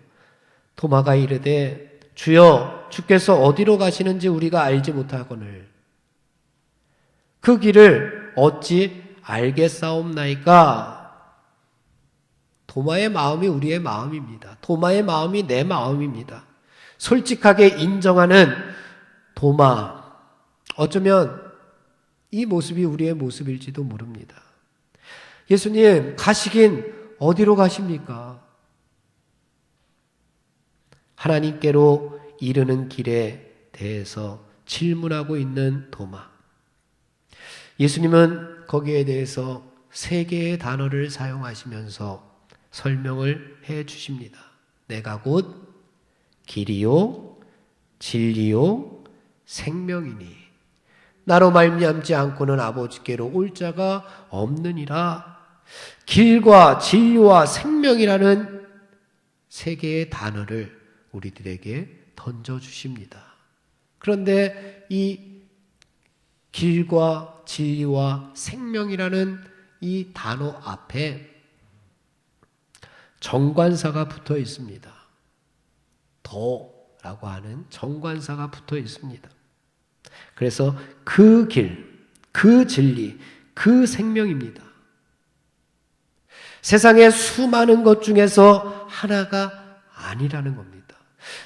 Speaker 2: 도마가 이르되 주여 주께서 어디로 가시는지 우리가 알지 못하거늘 그 길을 어찌 알겠사옵나이까. 도마의 마음이 우리의 마음입니다. 도마의 마음이 내 마음입니다. 솔직하게 인정하는 도마. 어쩌면 이 모습이 우리의 모습일지도 모릅니다. 예수님 가시긴 어디로 가십니까? 하나님께로 이르는 길에 대해서 질문하고 있는 도마. 예수님은 거기에 대해서 3개의 단어를 사용하시면서 설명을 해 주십니다. 내가 곧 길이요 진리요 생명이니 나로 말미암지 않고는 아버지께로 올 자가 없느니라. 길과 진리와 생명이라는 3개의 단어를 우리들에게 던져주십니다. 그런데 이 길과 진리와 생명이라는 이 단어 앞에 정관사가 붙어 있습니다. 더라고 하는 정관사가 붙어 있습니다. 그래서 그 길, 그 진리, 그 생명입니다. 세상의 수많은 것 중에서 하나가 아니라는 겁니다.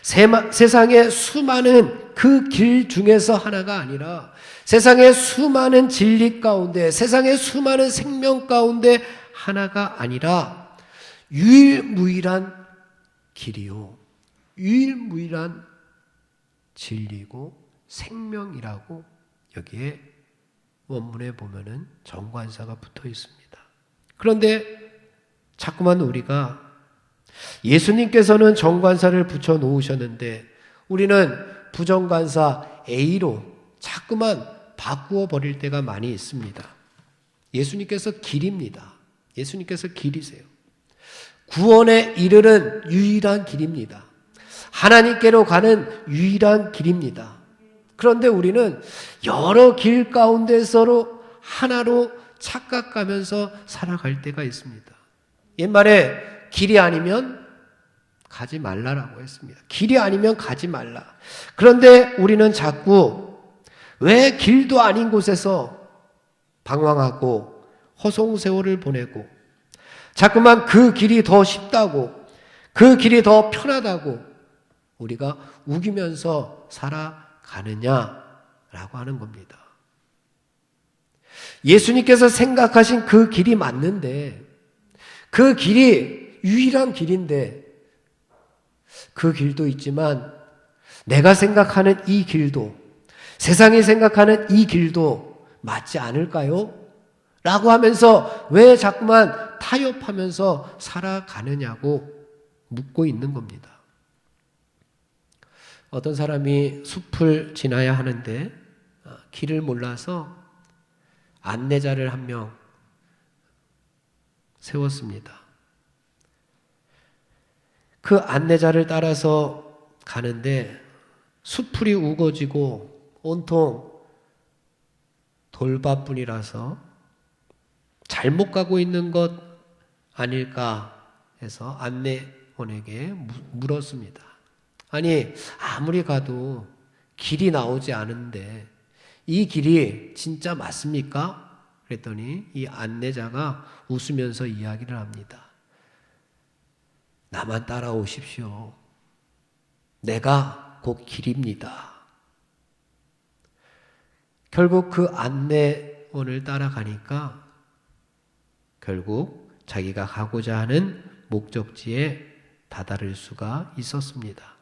Speaker 2: 세상의 수많은 그 길 중에서 하나가 아니라 세상의 수많은 진리 가운데, 세상의 수많은 생명 가운데 하나가 아니라 유일무이한 길이요, 유일무이한 진리고 생명이라고 여기에 원문에 보면은 정관사가 붙어 있습니다. 그런데 자꾸만 우리가 예수님께서는 정관사를 붙여 놓으셨는데 우리는 부정관사 A로 자꾸만 바꾸어 버릴 때가 많이 있습니다. 예수님께서 길입니다. 예수님께서 길이세요. 구원에 이르는 유일한 길입니다. 하나님께로 가는 유일한 길입니다. 그런데 우리는 여러 길 가운데서로 하나로 착각하면서 살아갈 때가 있습니다. 옛말에 길이 아니면 가지 말라라고 했습니다. 길이 아니면 가지 말라. 그런데 우리는 자꾸 왜 길도 아닌 곳에서 방황하고 허송세월을 보내고 자꾸만 그 길이 더 쉽다고, 그 길이 더 편하다고 우리가 우기면서 살아가느냐라고 하는 겁니다. 예수님께서 생각하신 그 길이 맞는데, 그 길이 유일한 길인데, 그 길도 있지만 내가 생각하는 이 길도, 세상이 생각하는 이 길도 맞지 않을까요? 라고 하면서 왜 자꾸만 타협하면서 살아가느냐고 묻고 있는 겁니다. 어떤 사람이 숲을 지나야 하는데 길을 몰라서 안내자를 한 명 세웠습니다. 그 안내자를 따라서 가는데 숲풀이 우거지고 온통 돌밭뿐이라서 잘못 가고 있는 것 아닐까 해서 안내원에게 물었습니다. 아니, 아무리 가도 길이 나오지 않은데 이 길이 진짜 맞습니까? 그랬더니 이 안내자가 웃으면서 이야기를 합니다. 나만 따라오십시오. 내가 곧 길입니다. 결국 그 안내원을 따라가니까 결국 자기가 가고자 하는 목적지에 다다를 수가 있었습니다.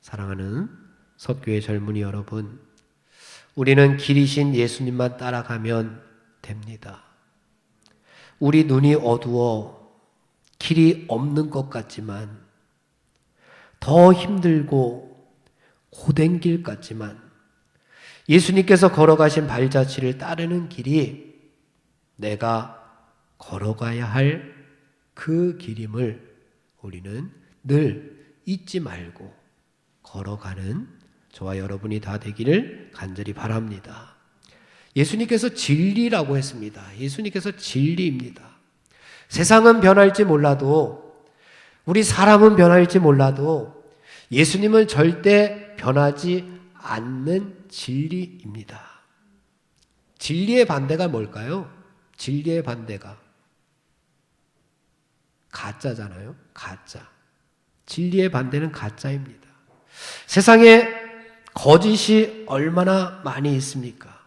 Speaker 2: 사랑하는 석교의 젊은이 여러분, 우리는 길이신 예수님만 따라가면 됩니다. 우리 눈이 어두워 길이 없는 것 같지만, 더 힘들고 고된 길 같지만, 예수님께서 걸어가신 발자취를 따르는 길이 내가 걸어가야 할 그 길임을 우리는 늘 잊지 말고 걸어가는 저와 여러분이 다 되기를 간절히 바랍니다. 예수님께서 진리라고 했습니다. 예수님께서 진리입니다. 세상은 변할지 몰라도, 우리 사람은 변할지 몰라도 예수님은 절대 변하지 않는 진리입니다. 진리의 반대가 뭘까요? 진리의 반대가 가짜잖아요. 가짜. 진리의 반대는 가짜입니다. 세상에 거짓이 얼마나 많이 있습니까?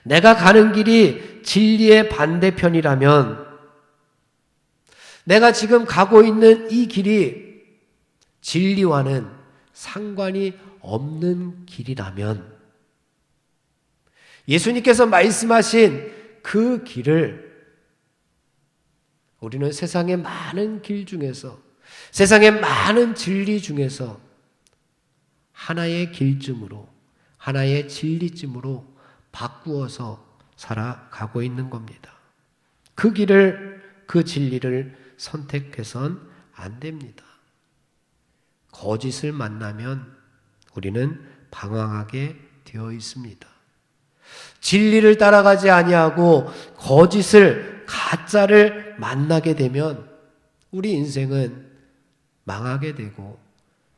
Speaker 2: 내가 가는 길이 진리의 반대편이라면, 내가 지금 가고 있는 이 길이 진리와는 상관이 없는 길이라면, 예수님께서 말씀하신 그 길을 우리는 세상의 많은 길 중에서, 세상의 많은 진리 중에서 하나의 길쯤으로, 하나의 진리쯤으로 바꾸어서 살아가고 있는 겁니다. 그 길을, 그 진리를 선택해선 안 됩니다. 거짓을 만나면 우리는 방황하게 되어 있습니다. 진리를 따라가지 아니하고 거짓을, 가짜를 만나게 되면 우리 인생은 망하게 되고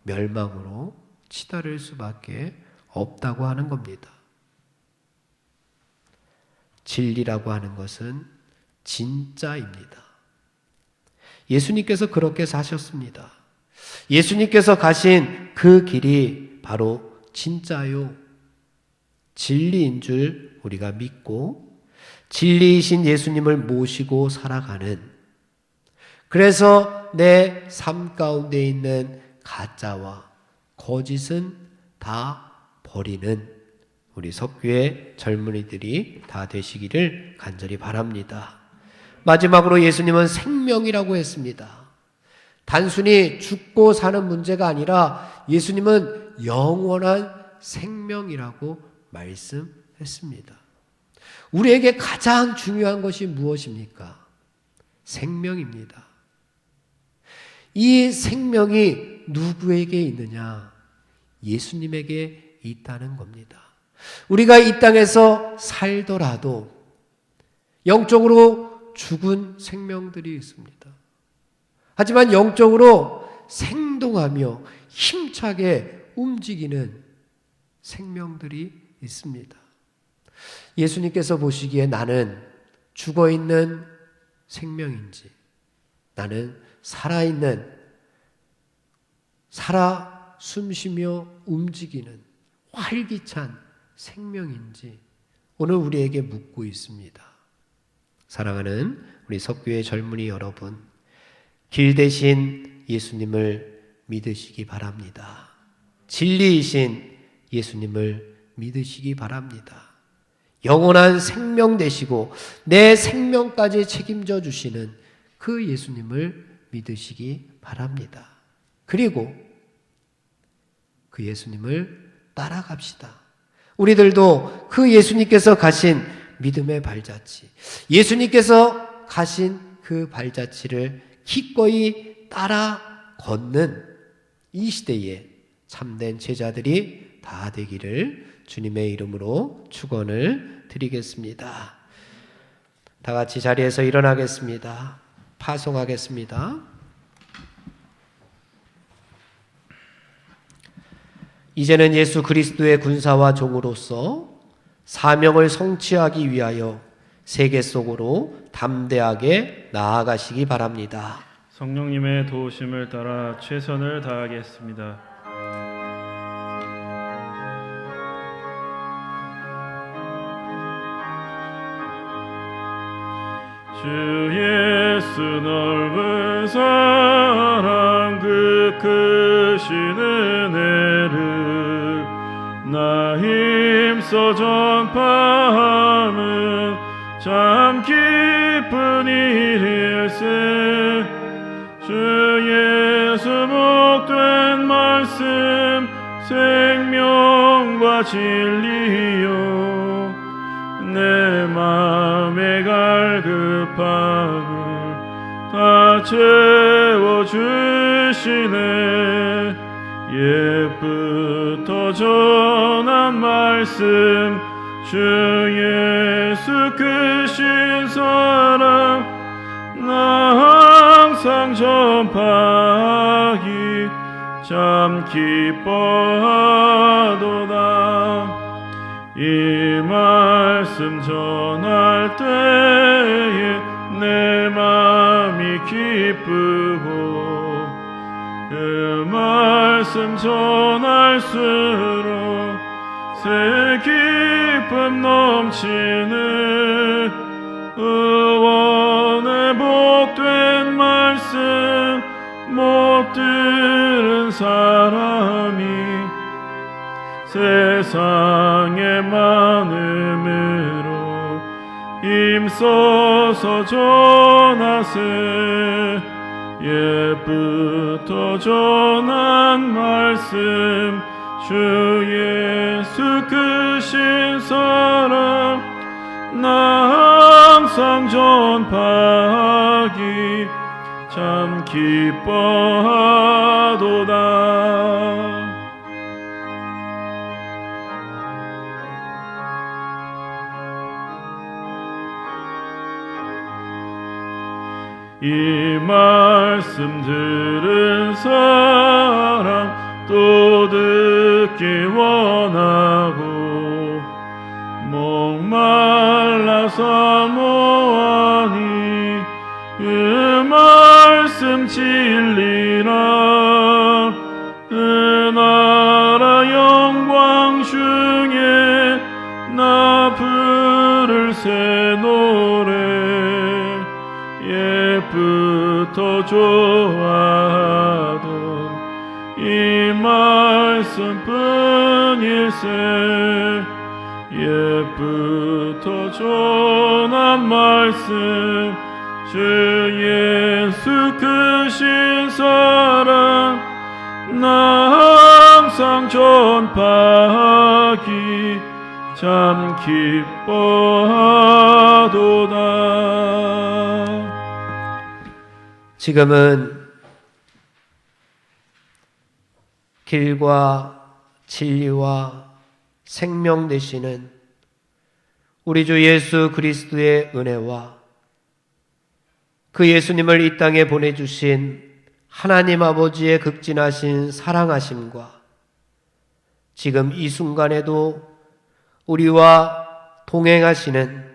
Speaker 2: 멸망으로 치달을 수밖에 없다고 하는 겁니다. 진리라고 하는 것은 진짜입니다. 예수님께서 그렇게 사셨습니다. 예수님께서 가신 그 길이 바로 진짜요, 진리인 줄 우리가 믿고 진리이신 예수님을 모시고 살아가는, 그래서 내 삶 가운데 있는 가짜와 거짓은 다 버리는 우리 석교의 젊은이들이 다 되시기를 간절히 바랍니다. 마지막으로 예수님은 생명이라고 했습니다. 단순히 죽고 사는 문제가 아니라 예수님은 영원한 생명이라고 말씀했습니다. 우리에게 가장 중요한 것이 무엇입니까? 생명입니다. 이 생명이 누구에게 있느냐? 예수님에게 있다는 겁니다. 우리가 이 땅에서 살더라도 영적으로 죽은 생명들이 있습니다. 하지만 영적으로 생동하며 힘차게 움직이는 생명들이 있습니다. 예수님께서 보시기에 나는 죽어있는 생명인지, 나는 살아있는, 살아 숨쉬며 움직이는 활기찬 생명인지 오늘 우리에게 묻고 있습니다. 사랑하는 우리 석교의 젊은이 여러분, 길 대신 예수님을 믿으시기 바랍니다. 진리이신 예수님을 믿으시기 바랍니다. 영원한 생명 되시고 내 생명까지 책임져 주시는 그 예수님을 믿으시기 바랍니다. 그리고 그 예수님을 따라갑시다. 우리들도 그 예수님께서 가신 믿음의 발자취, 예수님께서 가신 그 발자취를 기꺼이 따라 걷는 이 시대에 참된 제자들이 다 되기를 주님의 이름으로 축원을 드리겠습니다. 다 같이 자리에서 일어나겠습니다. 파송하겠습니다. 이제는 예수 그리스도의 군사와 종으로서 사명을 성취하기 위하여 세계 속으로 담대하게 나아가시기 바랍니다.
Speaker 1: 성령님의 도우심을 따라 최선을 다하겠습니다. 주 예수 넓은 사랑 그 크신 은혜를 나 힘써 전파함은 참 기쁜 일일세. 주 예수 복된 말씀 생명과 진리요 내 맘의 갈급함을 다 채워주시네. 옛부터 전한 말씀 주 예수 크신 사랑 나 항상 전파하기 참 기뻐하도다. 이 말씀 전할 때에 내 맘이 기쁘고 그 말씀 전할수록 새 기쁨 넘치는 의원의 복된 말씀 못 들은 사람이 세상에 많음으로 힘써서 전하세. 옛부터 전한 말씀 주 예수 크신 사랑 나 항상 전파하기 참 기뻐하도다. 이 말씀 들은 사람 또 듣기 원하고 목말라 사모하니 그 말씀 진리라. 그 나라 영광 중에 나 부를 새 노래 옛부터 좋아하던 이 말씀뿐일세. 옛부터 전한 말씀 주 예수 크신 사랑 나 항상 전파하기 참 기뻐하도다.
Speaker 2: 지금은 길과 진리와 생명 되시는 우리 주 예수 그리스도의 은혜와 그 예수님을 이 땅에 보내주신 하나님 아버지의 극진하신 사랑하심과 지금 이 순간에도 우리와 동행하시는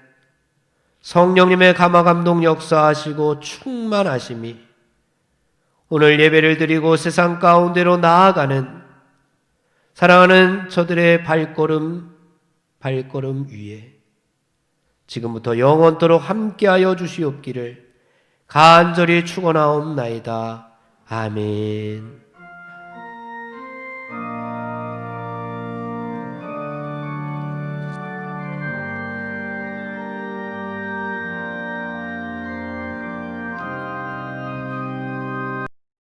Speaker 2: 성령님의 감화감동 역사하시고 충만하심이 오늘 예배를 드리고 세상 가운데로 나아가는 사랑하는 저들의 발걸음 위에 지금부터 영원토록 함께하여 주시옵기를 간절히 축원하옵나이다. 아멘.